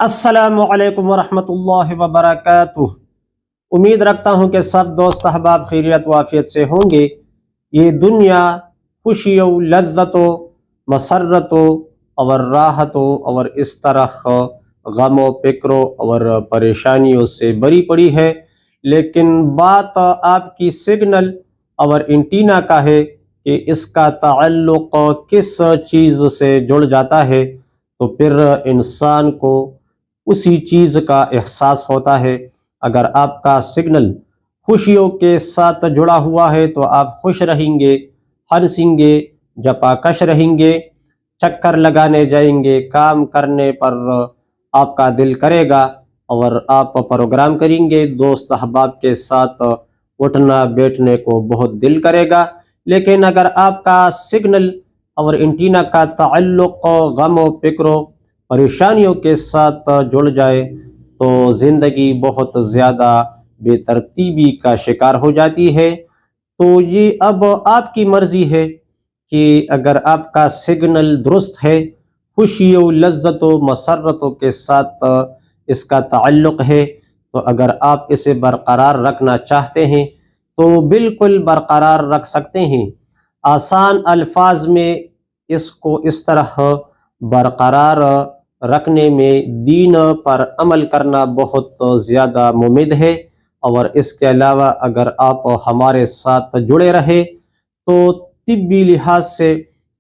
السلام علیکم ورحمۃ اللہ وبرکاتہ۔ امید رکھتا ہوں کہ سب دوست احباب خیریت و عافیت سے ہوں گے۔ یہ دنیا خوشی و لذت و مسرت و اور راحت اور اس طرح غم و فکر اور پریشانیوں سے بری پڑی ہے، لیکن بات آپ کی سگنل اور انٹینا کا ہے کہ اس کا تعلق کس چیز سے جڑ جاتا ہے، تو پھر انسان کو اسی چیز کا احساس ہوتا ہے۔ اگر آپ کا سگنل خوشیوں کے ساتھ جڑا ہوا ہے تو آپ خوش رہیں گے، ہنسیں گے، جپا کش رہیں گے، چکر لگانے جائیں گے، کام کرنے پر آپ کا دل کرے گا اور آپ پروگرام کریں گے، دوست احباب کے ساتھ اٹھنا بیٹھنے کو بہت دل کرے گا۔ لیکن اگر آپ کا سگنل اور انٹینا کا تعلق غم و فکر و پریشانیوں کے ساتھ جڑ جائے تو زندگی بہت زیادہ بے ترتیبی کا شکار ہو جاتی ہے۔ تو یہ اب آپ کی مرضی ہے کہ اگر آپ کا سگنل درست ہے، خوشی و لذت و مسرتوں کے ساتھ اس کا تعلق ہے، تو اگر آپ اسے برقرار رکھنا چاہتے ہیں تو بالکل برقرار رکھ سکتے ہیں۔ آسان الفاظ میں اس کو اس طرح برقرار رکھنے میں دین پر عمل کرنا بہت زیادہ مفید ہے، اور اس کے علاوہ اگر آپ ہمارے ساتھ جڑے رہے تو طبی لحاظ سے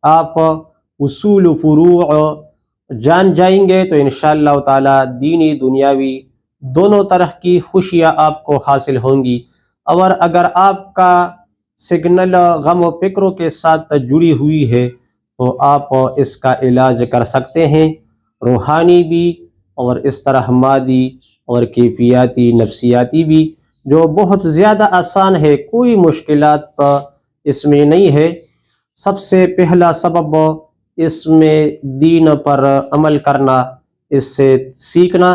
آپ اصول و فروع جان جائیں گے، تو انشاءاللہ تعالی دینی دنیاوی دونوں طرح کی خوشیاں آپ کو حاصل ہوں گی۔ اور اگر آپ کا سگنل غم و فکروں کے ساتھ جڑی ہوئی ہے تو آپ اس کا علاج کر سکتے ہیں، روحانی بھی اور اس طرح مادی اور کیفیاتی نفسیاتی بھی، جو بہت زیادہ آسان ہے، کوئی مشکلات اس میں نہیں ہے۔ سب سے پہلا سبب اس میں دین پر عمل کرنا، اس سے سیکھنا،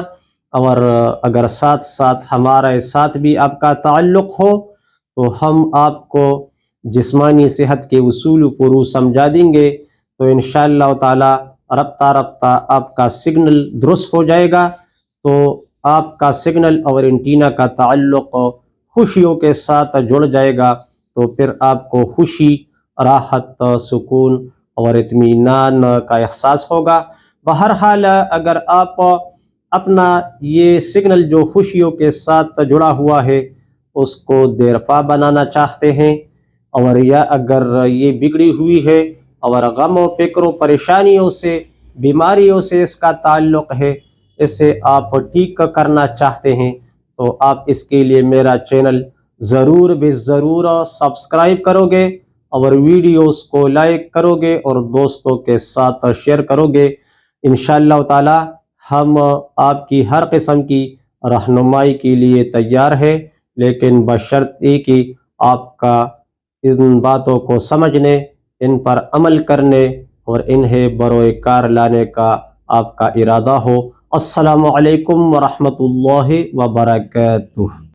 اور اگر ساتھ ساتھ ہمارے ساتھ بھی آپ کا تعلق ہو تو ہم آپ کو جسمانی صحت کے اصول و فروع سمجھا دیں گے، تو انشاءاللہ تعالی رفتہ رفتہ آپ کا سگنل درست ہو جائے گا، تو آپ کا سگنل اور انٹینا کا تعلق خوشیوں کے ساتھ جڑ جائے گا، تو پھر آپ کو خوشی، راحت، سکون اور اطمینان کا احساس ہوگا۔ بہرحال اگر آپ اپنا یہ سگنل جو خوشیوں کے ساتھ جڑا ہوا ہے اس کو دیرپا بنانا چاہتے ہیں، اور یا اگر یہ بگڑی ہوئی ہے اور غم و فکر و پریشانیوں سے، بیماریوں سے اس کا تعلق ہے، اسے آپ ٹھیک کرنا چاہتے ہیں، تو آپ اس کے لیے میرا چینل ضرور بے ضرور سبسکرائب کرو گے، اور ویڈیوز کو لائک کرو گے اور دوستوں کے ساتھ شیئر کرو گے۔ انشاءاللہ تعالی ہم آپ کی ہر قسم کی رہنمائی کے لیے تیار ہے، لیکن بشرط یہ کہ آپ کا ان باتوں کو سمجھنے، ان پر عمل کرنے اور انہیں بروئے کار لانے کا آپ کا ارادہ ہو۔ السلام علیکم ورحمۃ اللہ وبرکاتہ۔